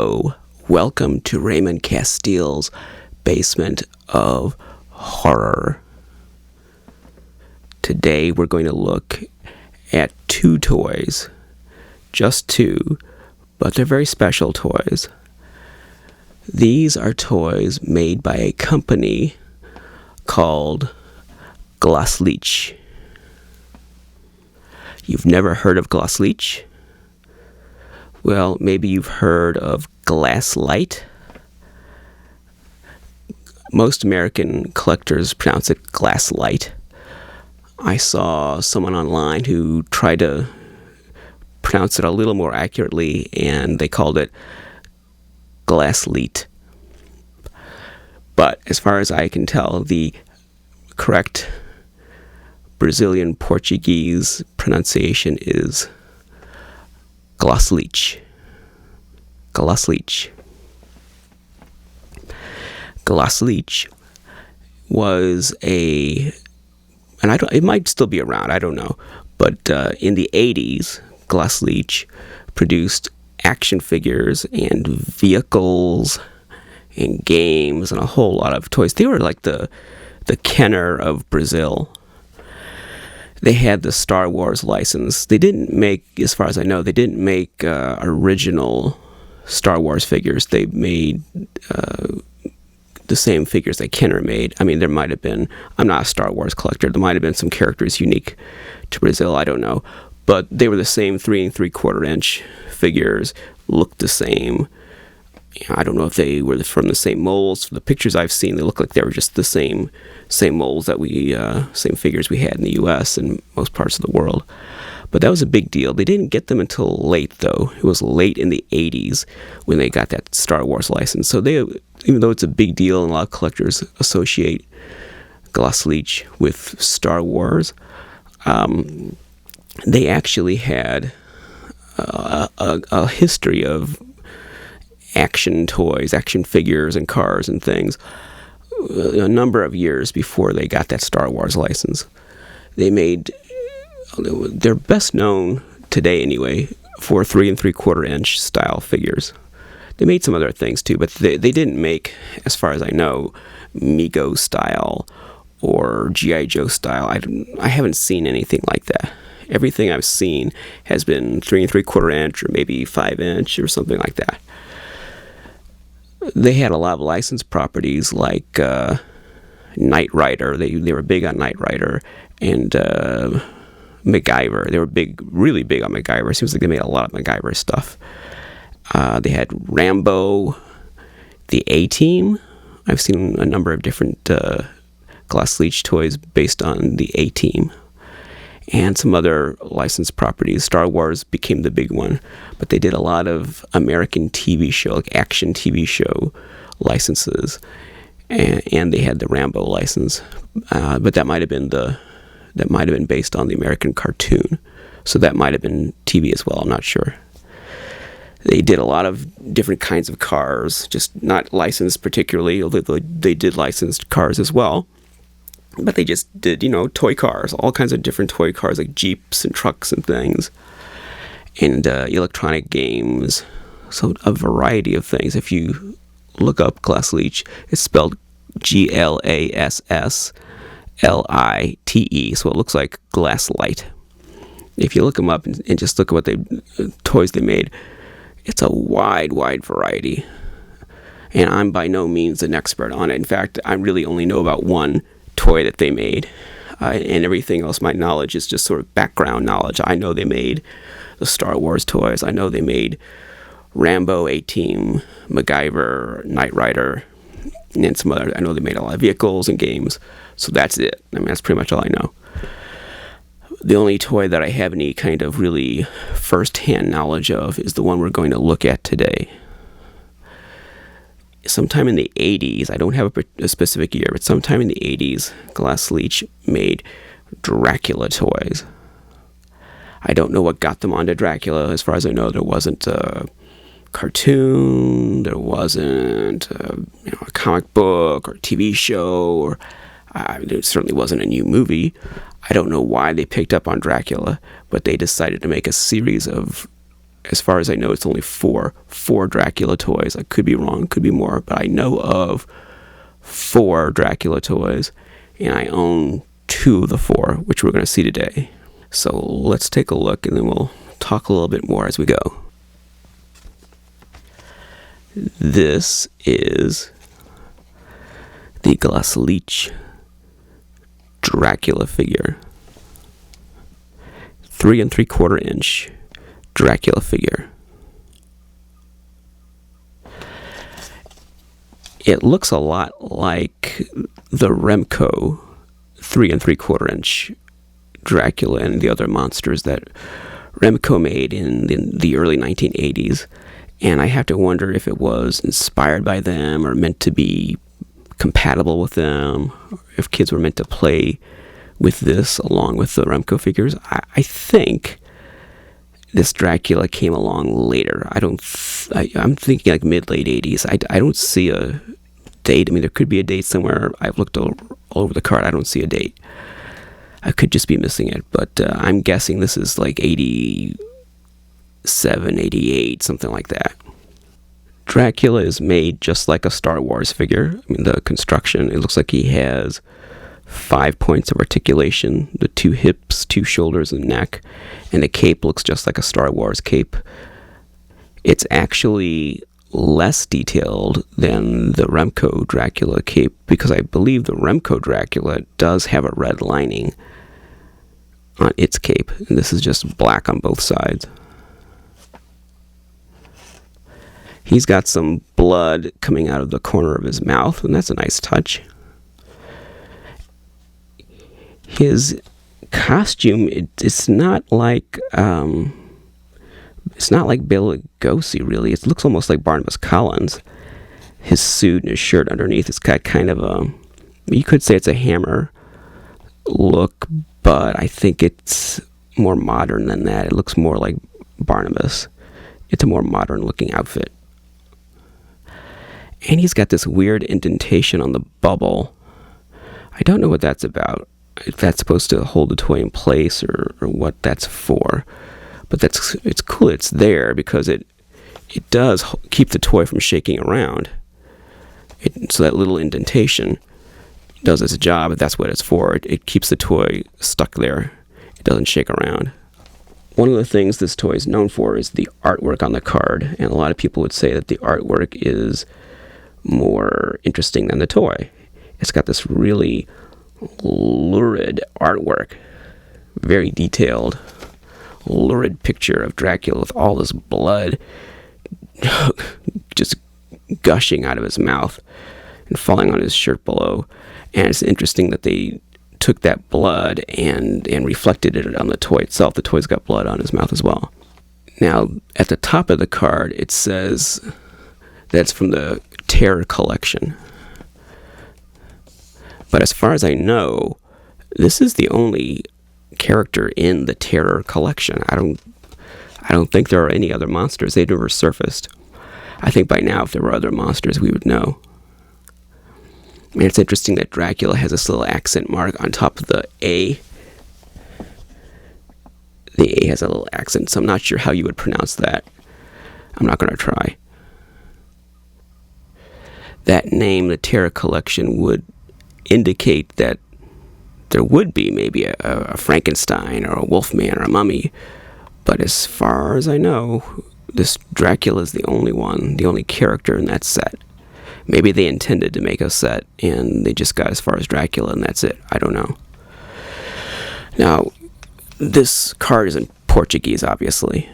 Hello, welcome to Raymond Castile's Basement of Horror. Today we're going to look at two toys, just two, but they're very special toys. These are toys made by a company called Glasslite. You've never heard of Glasslite? Well, maybe you've heard of Glasslite. Most American collectors pronounce it Glasslite. I saw someone online who tried to pronounce it a little more accurately, and they called it Glasslite. But as far as I can tell, the correct Brazilian Portuguese pronunciation is Glasslite. Glasslite. Glasslite was it might still be around, I don't know, but in the 80s, Glasslite produced action figures and vehicles and games and a whole lot of toys. They were like the Kenner of Brazil. They had the Star Wars license. They didn't make, as far as I know, original Star Wars figures. They made the same figures that Kenner made. I mean, there might have been, I'm not a Star Wars collector, there might have been some characters unique to Brazil, I don't know. But they were the same 3 3/4 inch figures, looked the same. I don't know if they were from the same molds. From the pictures I've seen, they look like they were just the same molds that same figures we had in the U.S. and most parts of the world. But that was a big deal. They didn't get them until late, though. It was late in the 80s when they got that Star Wars license. So even though it's a big deal and a lot of collectors associate Glasslite with Star Wars, they actually had a history of action toys, action figures and cars and things a number of years before they got that Star Wars license. They're best known today anyway for 3 3/4 inch style figures. They made some other things too, but they didn't make, as far as I know, Mego style or G.I. Joe style. I haven't seen anything like that. Everything I've seen has been 3 3/4 inch or maybe 5 inch or something like that. They had a lot of licensed properties like Knight Rider. They were big on Knight Rider and MacGyver. They were really big on MacGyver. It seems like they made a lot of MacGyver stuff. They had Rambo, the A-Team. I've seen a number of different Glasslite toys based on the A-Team. And some other licensed properties. Star Wars became the big one. But they did a lot of American TV show, like action TV show licenses. And they had the Rambo license. But that might have been based on the American cartoon. So that might have been TV as well, I'm not sure. They did a lot of different kinds of cars, just not licensed particularly, although they did licensed cars as well. But they just did, toy cars, all kinds of different toy cars, like Jeeps and trucks and things, and electronic games. So a variety of things. If you look up Glasslite, it's spelled Glasslite, so it looks like Glasslite. If you look them up and just look at what toys they made, it's a wide variety. And I'm by no means an expert on it. In fact, I really only know about one toy that they made, and everything else, my knowledge is just sort of background knowledge. I know they made the Star Wars toys. I know they made Rambo, A-Team, MacGyver, Knight Rider, and some other. I know they made a lot of vehicles and games. So that's it. I mean, that's pretty much all I know. The only toy that I have any kind of really first-hand knowledge of is the one we're going to look at today. Sometime in the 80s, I don't have a specific year, but sometime in the 80s, Glasslite made Dracula toys. I don't know what got them onto Dracula. As far as I know, there wasn't a cartoon, there wasn't a comic book or TV show, or there certainly wasn't a new movie. I don't know why they picked up on Dracula, but they decided to make a series of as far as I know, it's only four Dracula toys. I could be wrong, could be more, but I know of 4 Dracula toys, and I own 2 of the 4, which we're going to see today. So let's take a look, and then we'll talk a little bit more as we go. This is the Glasslite Dracula figure. 3 3/4 inch Dracula figure. It looks a lot like the Remco 3 3/4 inch Dracula and the other monsters that Remco made in the early 1980s. And I have to wonder if it was inspired by them or meant to be compatible with them, or if kids were meant to play with this along with the Remco figures. I think this Dracula came along later. I'm thinking like mid-late 80s. I don't see a date. I mean, there could be a date somewhere. I've looked all over the card. I don't see a date. I could just be missing it, but I'm guessing this is like 87, 88, something like that. Dracula is made just like a Star Wars figure. I mean, the construction, it looks like he has 5 points of articulation, the 2 hips, 2 shoulders, and neck, and the cape looks just like a Star Wars cape. It's actually less detailed than the Remco Dracula cape, because I believe the Remco Dracula does have a red lining on its cape, and this is just black on both sides. He's got some blood coming out of the corner of his mouth, and that's a nice touch. His costume, it's not like Bela Lugosi, really. It looks almost like Barnabas Collins. His suit and his shirt underneath, it's got kind of you could say it's a Hammer look, but I think it's more modern than that. It looks more like Barnabas. It's a more modern looking outfit. And he's got this weird indentation on the bubble. I don't know what that's about. If that's supposed to hold the toy in place or what that's for. But it's cool it's there, because it does keep the toy from shaking around. So that little indentation does its job, if that's what it's for. It keeps the toy stuck there. It doesn't shake around. One of the things this toy is known for is the artwork on the card, and a lot of people would say that the artwork is more interesting than the toy. It's got this really lurid artwork, very detailed, lurid picture of Dracula with all this blood just gushing out of his mouth and falling on his shirt below. And it's interesting that they took that blood and reflected it on the toy itself. The toy's got blood on his mouth as well. Now, at the top of the card, it says that's from the Terror collection. But as far as I know, this is the only character in the Terror collection. I don't think there are any other monsters. They never surfaced. I think by now, if there were other monsters, we would know. And it's interesting that Dracula has this little accent mark on top of the A. The A has a little accent, so I'm not sure how you would pronounce that. I'm not going to try. That name, the Terror collection, would indicate that there would be maybe a Frankenstein or a Wolfman or a mummy. But as far as I know, this Dracula is the only one, the only character in that set. Maybe they intended to make a set and they just got as far as Dracula and that's it. I don't know. Now, this card is in Portuguese, obviously.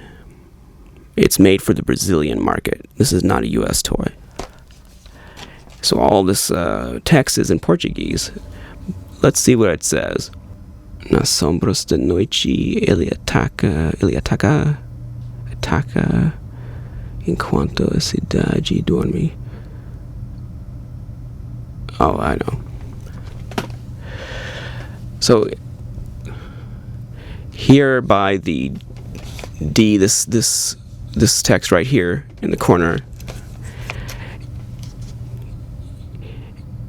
It's made for the Brazilian market. This is not a US toy. So all this text is in Portuguese. Let's see what it says. Nas sombras da noite ele ataca enquanto a cidade dorme. Oh, I know. So here by the D, this text right here in the corner,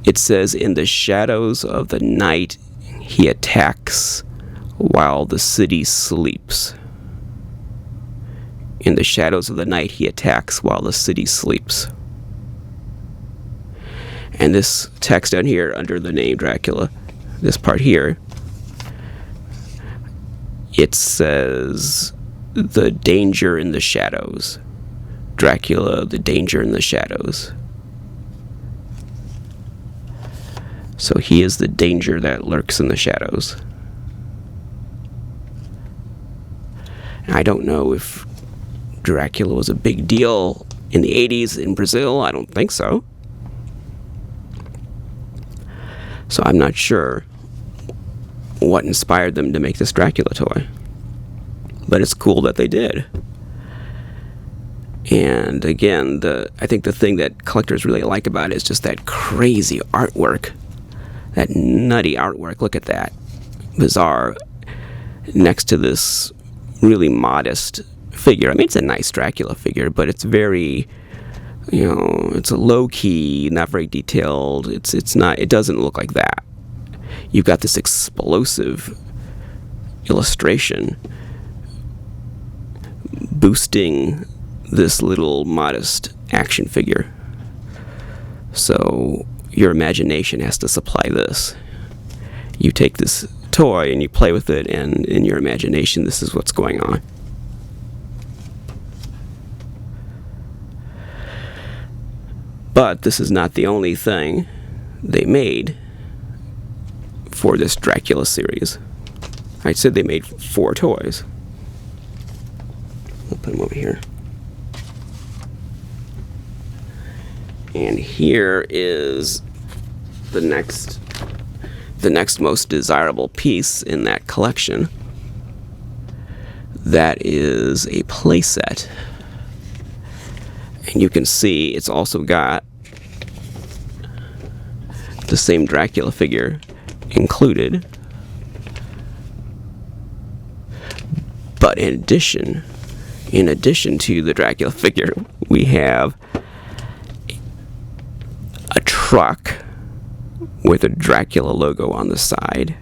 it says, "In the shadows of the night, he attacks while the city sleeps." In the shadows of the night, he attacks while the city sleeps. And this text down here under the name Dracula, this part here, it says, the danger in the shadows. Dracula, the danger in the shadows. So he is the danger that lurks in the shadows. I don't know if Dracula was a big deal in the 80s in Brazil. I don't think so. So I'm not sure what inspired them to make this Dracula toy. But it's cool that they did. And again, I think the thing that collectors really like about it is just that crazy artwork. That nutty artwork. Look at that. Bizarre. Next to this really modest figure. I mean, it's a nice Dracula figure, but it's very, it's a low-key, not very detailed. It's not, it doesn't look like that. You've got this explosive illustration boosting this little modest action figure. So your imagination has to supply this. You take this toy and you play with it, and in your imagination this is what's going on. But this is not the only thing they made for this Dracula series. I said they made 4 toys. I'll put them over here. And here is the next most desirable piece in that collection. That is a playset. And you can see it's also got the same Dracula figure included. But in addition to the Dracula figure, we have a truck with a Dracula logo on the side,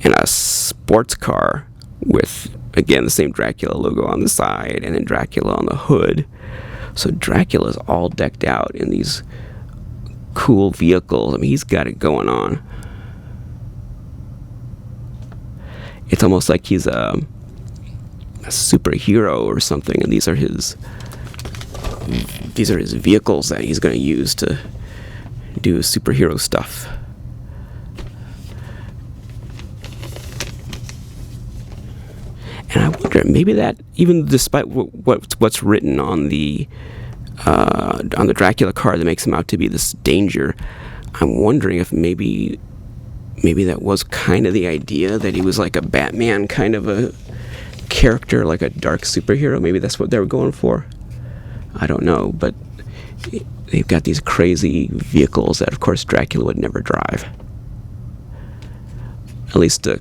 and a sports car with, again, the same Dracula logo on the side, and then Dracula on the hood. So Dracula's all decked out in these cool vehicles. I mean, he's got it going on. It's almost like he's a superhero or something, and these are his vehicles that he's going to use to do superhero stuff. And I wonder, maybe that, even despite what's written on the Dracula card that makes him out to be this danger, I'm wondering if maybe that was kind of the idea, that he was like a Batman kind of a character, like a dark superhero. Maybe that's what they were going for. I don't know, but they've got these crazy vehicles that, of course, Dracula would never drive. At least a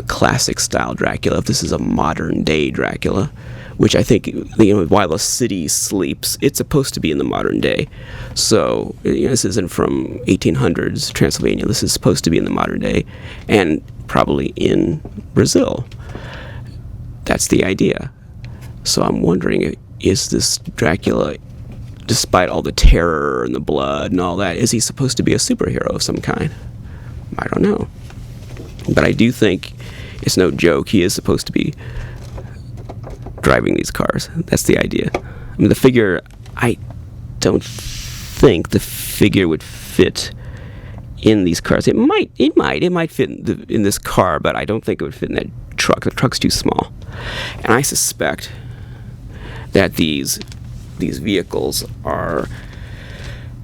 classic style Dracula. If this is a modern day Dracula, which I think, while the city sleeps, it's supposed to be in the modern day. So this isn't from 1800s Transylvania. This is supposed to be in the modern day, and probably in Brazil. That's the idea. So I'm wondering, is this Dracula, despite all the terror and the blood and all that, is he supposed to be a superhero of some kind? I don't know. But I do think it's no joke. He is supposed to be driving these cars. That's the idea. I mean, the figure, I don't think the figure would fit in these cars. It might fit in this car, but I don't think it would fit in that truck. The truck's too small. And I suspect that these vehicles are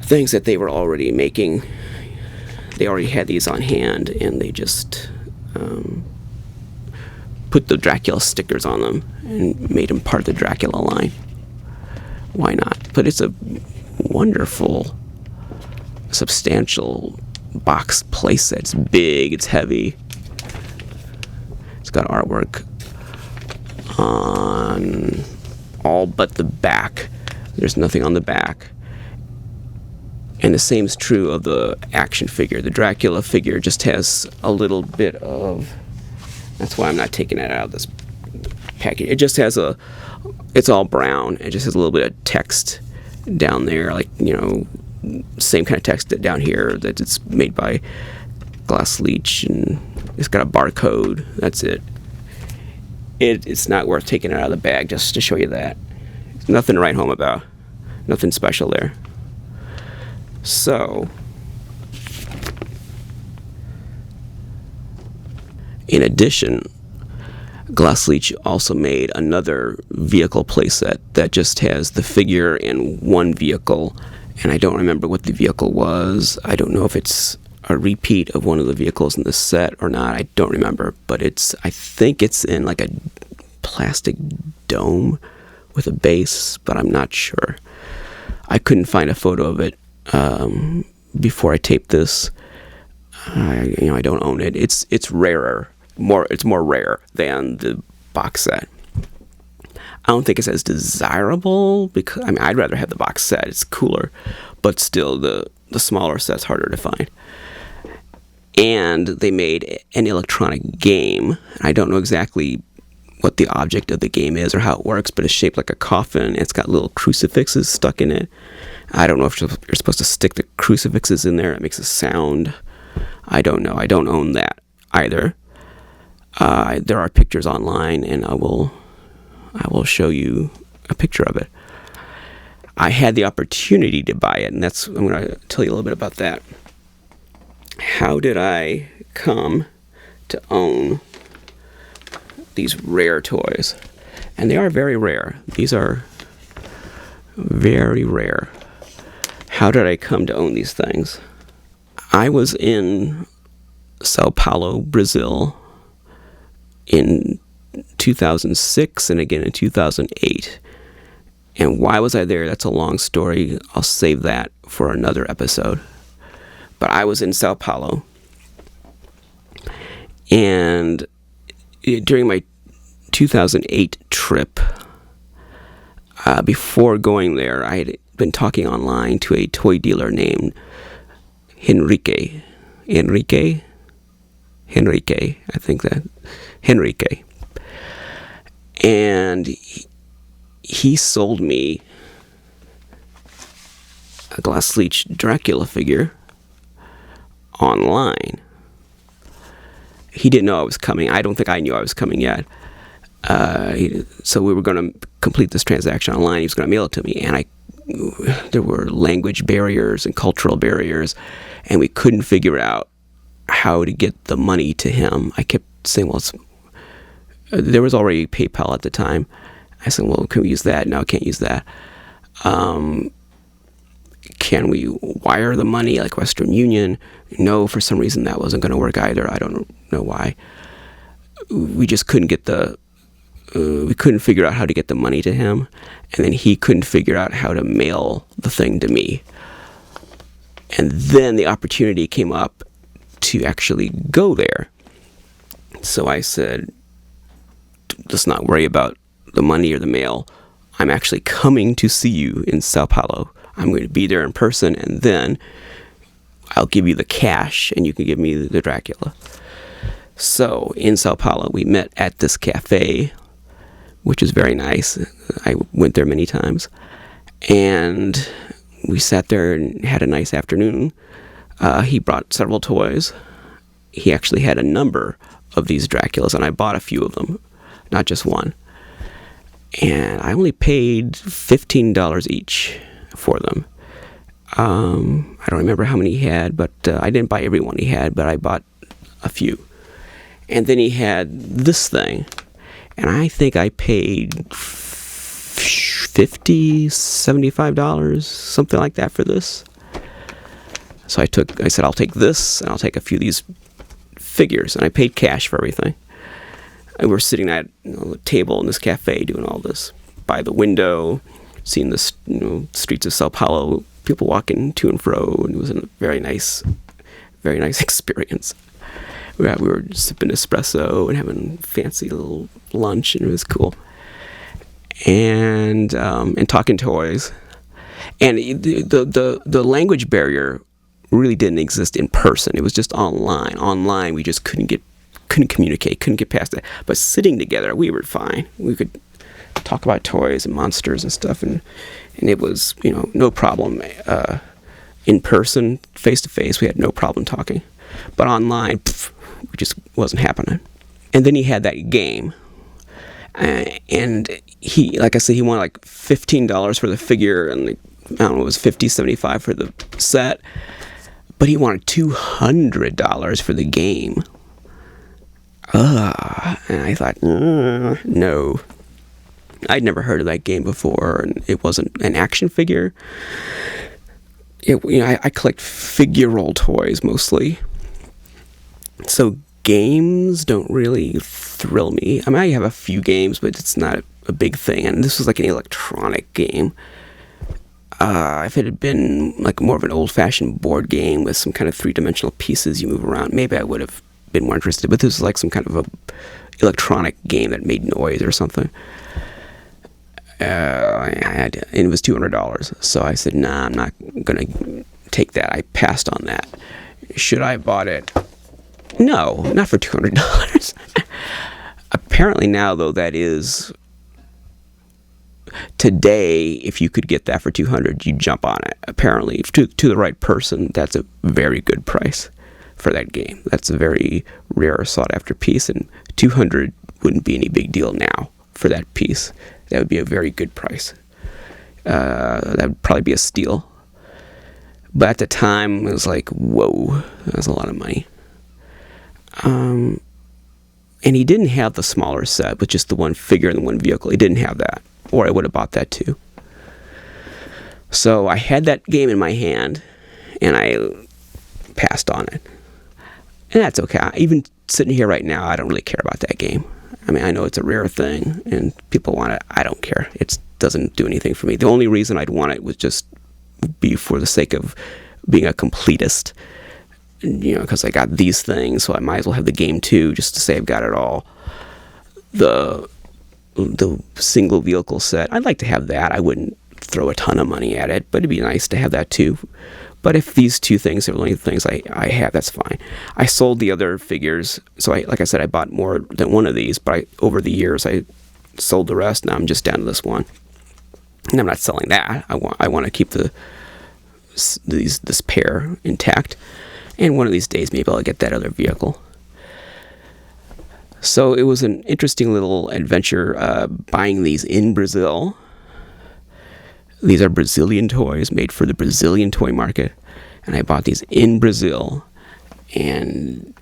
things that they were already making. They already had these on hand, and they just put the Dracula stickers on them and made them part of the Dracula line. Why not? But it's a wonderful, substantial box playset. It's big, it's heavy. It's got artwork on all but the back. There's nothing on the back. And the same is true of the action figure. The Dracula figure just has a little bit of... That's why I'm not taking it out of this package. It just has it's all brown. It just has a little bit of text down there, like, same kind of text down here that it's made by Glasslite, and it's got a barcode. That's it. It's not worth taking it out of the bag just to show you that. There's nothing to write home about. Nothing special there. So, in addition, Glasslite also made another vehicle playset that just has the figure in one vehicle, and I don't remember what the vehicle was. I don't know if it's a repeat of one of the vehicles in the set or not. I don't remember, but I think it's in like a plastic dome with a base, but I'm not sure. I couldn't find a photo of it before I taped this. I don't own it. It's rarer. It's more rare than the box set. I don't think it's as desirable because I'd rather have the box set. It's cooler, but still the smaller set's harder to find. And they made an electronic game. I don't know exactly what the object of the game is or how it works, but it's shaped like a coffin. It's got little crucifixes stuck in it. I don't know if you're supposed to stick the crucifixes in there. It makes a sound. I don't know. I don't own that either. There are pictures online, and I will show you a picture of it. I had the opportunity to buy it, and I'm going to tell you a little bit about that. How did I come to own these rare toys? And they are very rare. These are very rare. How did I come to own these things? I was in Sao Paulo, Brazil in 2006 and again in 2008. And why was I there? That's a long story. I'll save that for another episode. But I was in Sao Paulo, and during my 2008 trip, before going there, I had been talking online to a toy dealer named Henrique, I think that, Henrique. And he sold me a Glasslite Dracula figure online. He didn't know I was coming. I don't think I knew I was coming yet. So we were going to complete this transaction online. He was going to mail it to me, and there were language barriers and cultural barriers, and we couldn't figure out how to get the money to him. I kept saying, well, there was already PayPal at the time. I said, well, can we use that? No, I can't use that. Can we wire the money like Western Union? No, for some reason that wasn't going to work either. I don't know why. We just couldn't we couldn't figure out how to get the money to him. And then he couldn't figure out how to mail the thing to me. And then the opportunity came up to actually go there. So I said, let's not worry about the money or the mail. I'm actually coming to see you in Sao Paulo. I'm going to be there in person, and then I'll give you the cash, and you can give me the Dracula. So in Sao Paulo, we met at this cafe, which is very nice. I went there many times. And we sat there and had a nice afternoon. He brought several toys. He actually had a number of these Draculas, and I bought a few of them, not just one. And I only paid $15 each for them. I don't remember how many he had, but I didn't buy every one he had, but I bought a few. And then he had this thing, and I think I paid $50, $75, something like that for this. So I said, I'll take this, and I'll take a few of these figures, and I paid cash for everything. And we're sitting at a table in this cafe doing all this by the window, seeing the streets of Sao Paulo, people walking to and fro, and it was a very nice experience. We were sipping espresso and having fancy little lunch, and it was cool. And talking toys, and the language barrier really didn't exist in person. It was just online. Online, we just couldn't communicate, couldn't get past that. But sitting together, we were fine. We could talk about toys and monsters and stuff, and it was, no problem. In person, face to face, we had no problem talking, but online, it just wasn't happening. And then he had that game, and he, like I said, he wanted like $15 for the figure, and I don't know, it was $50, $75 for the set, but he wanted $200 for the game. And I thought, no. I'd never heard of that game before, and it wasn't an action figure. I collect figural toys mostly, so games don't really thrill me. I mean, I have a few games, but it's not a big thing, and this was like an electronic game. If it had been like more of an old-fashioned board game with some kind of three-dimensional pieces you move around, maybe I would have been more interested, but this was like some kind of a electronic game that made noise or something. And it was $200, so I said, nah, I'm not gonna take that. I passed on that. Should I have bought it? No, not for $200. Apparently now, though, that is, today, if you could get that for $200, you'd jump on it. Apparently, to the right person, that's a very good price for that game. That's a very rare, sought-after piece, and $200 wouldn't be any big deal now for that piece. That would be a very good price. That would probably be a steal. But at the time, it was like, whoa, that was a lot of money. And he didn't have the smaller set with just the one figure and the one vehicle. He didn't have that, or I would have bought that too. So I had that game in my hand, and I passed on it. And that's okay. Even sitting here right now, I don't really care about that game. I mean, I know it's a rare thing, and people want it. I don't care. It doesn't do anything for me. The only reason I'd want it would just be for the sake of being a completist, because I got these things, so I might as well have the game too, just to say I've got it all. The single vehicle set, I'd like to have that. I wouldn't throw a ton of money at it, but it'd be nice to have that too. But if these two things are the only things I have, that's fine. I sold the other figures, so like I said, I bought more than one of these, but over the years I sold the rest. Now I'm just down to this one, and I'm not selling that. I want to keep this pair intact, and one of these days maybe I'll get that other vehicle. So it was an interesting little adventure buying these in Brazil. These are Brazilian toys made for the Brazilian toy market. And I bought these in Brazil and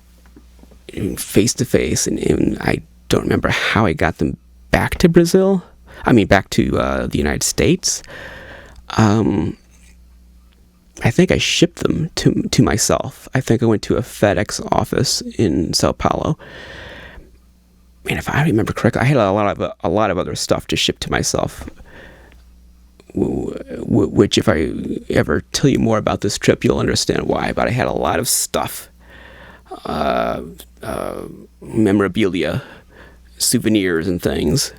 face to face. And I don't remember how I got them back to Brazil. I mean, back to the United States. I think I shipped them to myself. I think I went to a FedEx office in Sao Paulo. And if I remember correctly, I had a lot of other stuff to ship to myself. Which, if I ever tell you more about this trip, you'll understand why. But I had a lot of stuff, memorabilia, souvenirs, and things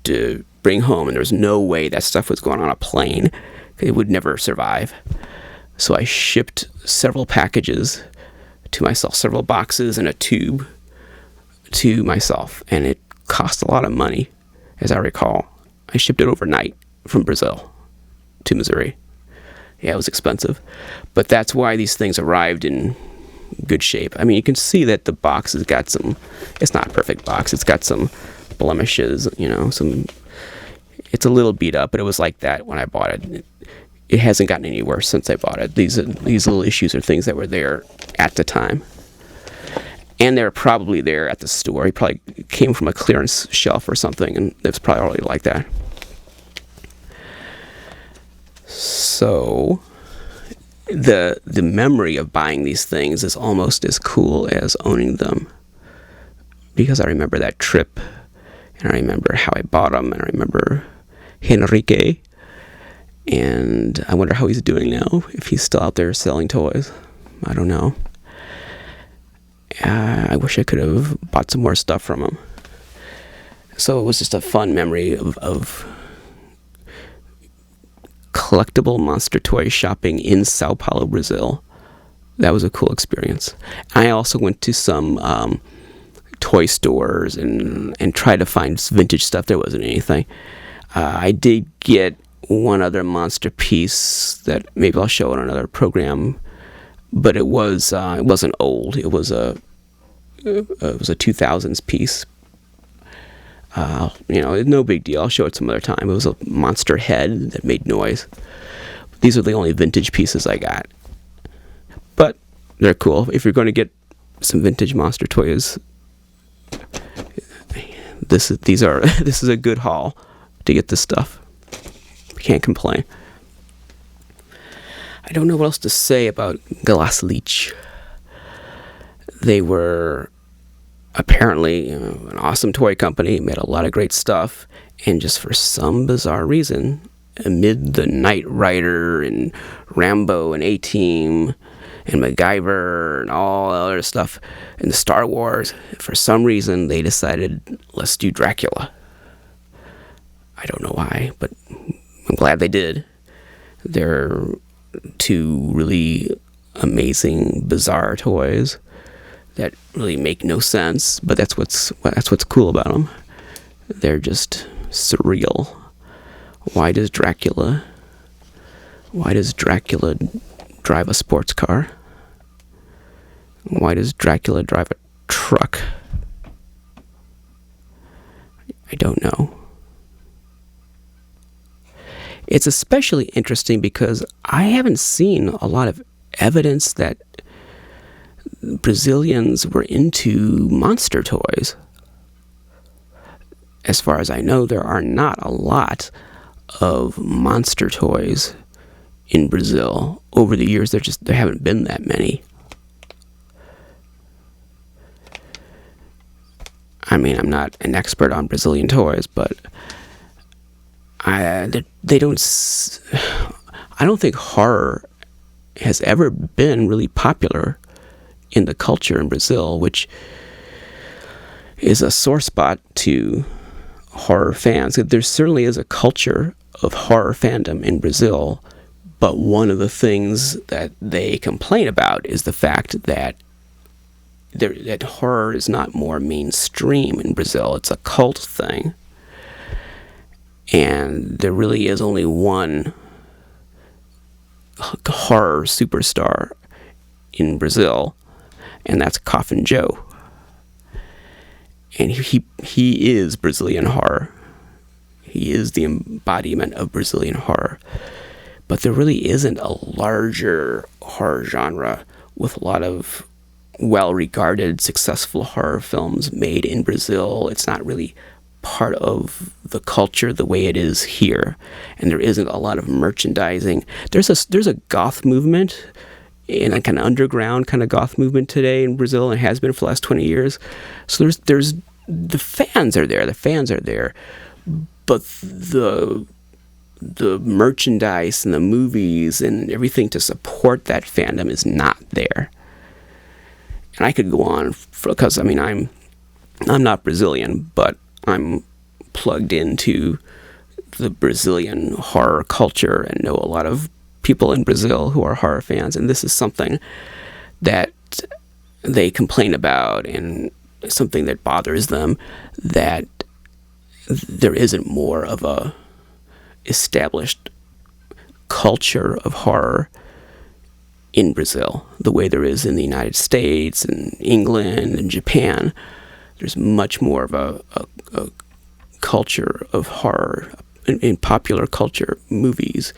to bring home, and there was no way that stuff was going on a plane. It would never survive. So I shipped several packages to myself, several boxes and a tube to myself, and it cost a lot of money, as I recall. I shipped it overnight from Brazil to Missouri. Yeah, it was expensive. But that's why these things arrived in good shape. I mean, you can see that the box has got some, it's not a perfect box, it's got some blemishes, it's a little beat up, but it was like that when I bought it. It hasn't gotten any worse since I bought it. These little issues are things that were there at the time. And they're probably there at the store. He probably came from a clearance shelf or something, and it was probably already like that. So the memory of buying these things is almost as cool as owning them, because I remember that trip, and I remember how I bought them, and I remember Henrique, and I wonder how he's doing now, if he's still out there selling toys. I don't know. I wish I could have bought some more stuff from him. So it was just a fun memory of collectible monster toy shopping in Sao Paulo, Brazil. That was a cool experience. I also went to some toy stores and try to find vintage stuff. There wasn't anything. I did get one other monster piece that maybe I'll show on another program, but it wasn't old. It was a 2000s piece. No big deal. I'll show it some other time. It was a monster head that made noise. These are the only vintage pieces I got, but they're cool. If you're going to get some vintage monster toys, this is a good haul to get this stuff. Can't complain. I don't know what else to say about Glasslite. They were apparently an awesome toy company, made a lot of great stuff, and just for some bizarre reason, amid the Knight Rider and Rambo and A-Team and MacGyver and all the other stuff and the Star Wars, for some reason they decided, let's do Dracula. I don't know why, but I'm glad they did. They're two really amazing, bizarre toys that really make no sense, but that's what's cool about them. They're just surreal. Why does Dracula drive a sports car? Why does Dracula drive a truck? I don't know. It's especially interesting because I haven't seen a lot of evidence that Brazilians were into monster toys. As far as I know, there are not a lot of monster toys in Brazil. Over the years, there haven't been that many. I mean, I'm not an expert on Brazilian toys, but I don't think horror has ever been really popular in the culture in Brazil, which is a sore spot to horror fans. There certainly is a culture of horror fandom in Brazil, but one of the things that they complain about is the fact that that horror is not more mainstream in Brazil. It's a cult thing. And there really is only one horror superstar in Brazil, and that's Coffin Joe. And he is Brazilian horror. He is the embodiment of Brazilian horror. But there really isn't a larger horror genre with a lot of well-regarded, successful horror films made in Brazil. It's not really part of the culture the way it is here, and there isn't a lot of merchandising. There's a goth movement, and a kind of underground kind of goth movement today in Brazil, and has been for the last 20 years. So there's the fans are there, but the merchandise and the movies and everything to support that fandom is not there. And I could go on because I'm not Brazilian, but I'm plugged into the Brazilian horror culture and know a lot of people in Brazil who are horror fans, and this is something that they complain about and something that bothers them, that there isn't more of a established culture of horror in Brazil the way there is in the United States and England and Japan. There's much more of a culture of horror in popular culture, movies,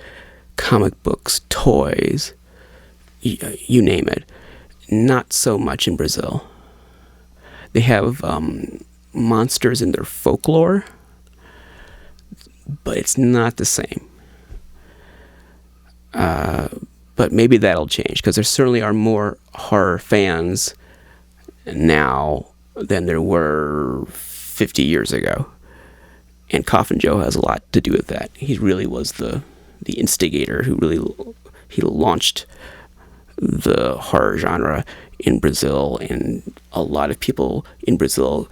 comic books, toys, you name it. Not so much in Brazil. They have monsters in their folklore, but it's not the same. But maybe that'll change, because there certainly are more horror fans now than there were 50 years ago. And Coffin Joe has a lot to do with that. He really was the instigator he launched the horror genre in Brazil, and a lot of people in Brazil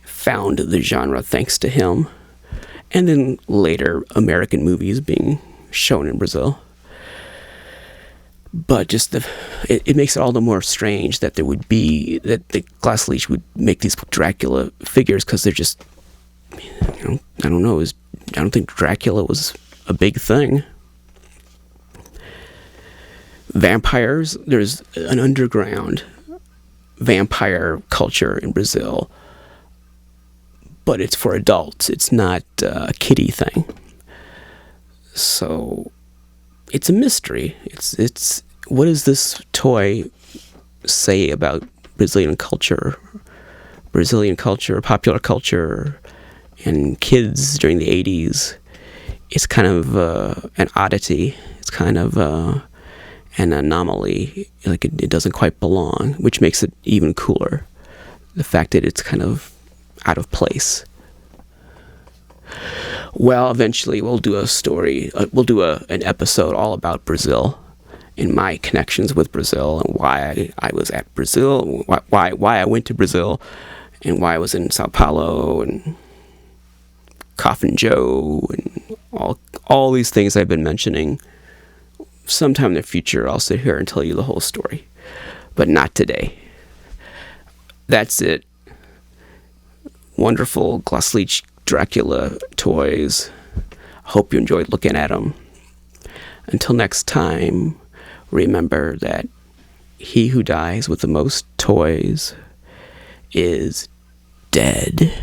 found the genre thanks to him. And then later, American movies being shown in Brazil. But just it makes it all the more strange that the Glasslite would make these Dracula figures, because they're just, I don't know, I don't think Dracula was a big thing. Vampires, there's an underground vampire culture in Brazil, but it's for adults. It's not a kiddie thing. So it's a mystery. It's what does this toy say about Brazilian culture, popular culture, and kids during the 80s? It's kind of an oddity. It's kind of an anomaly. Like it doesn't quite belong, which makes it even cooler. The fact that it's kind of out of place. Well, eventually we'll do a story. We'll do an episode all about Brazil and my connections with Brazil, and why I was at Brazil, why I went to Brazil, and why I was in Sao Paulo and Coffin Joe and all these things I've been mentioning. Sometime in the future, I'll sit here and tell you the whole story, but not today. That's it. Wonderful Glasslite Dracula toys. Hope you enjoyed looking at them. Until next time, remember that he who dies with the most toys is dead.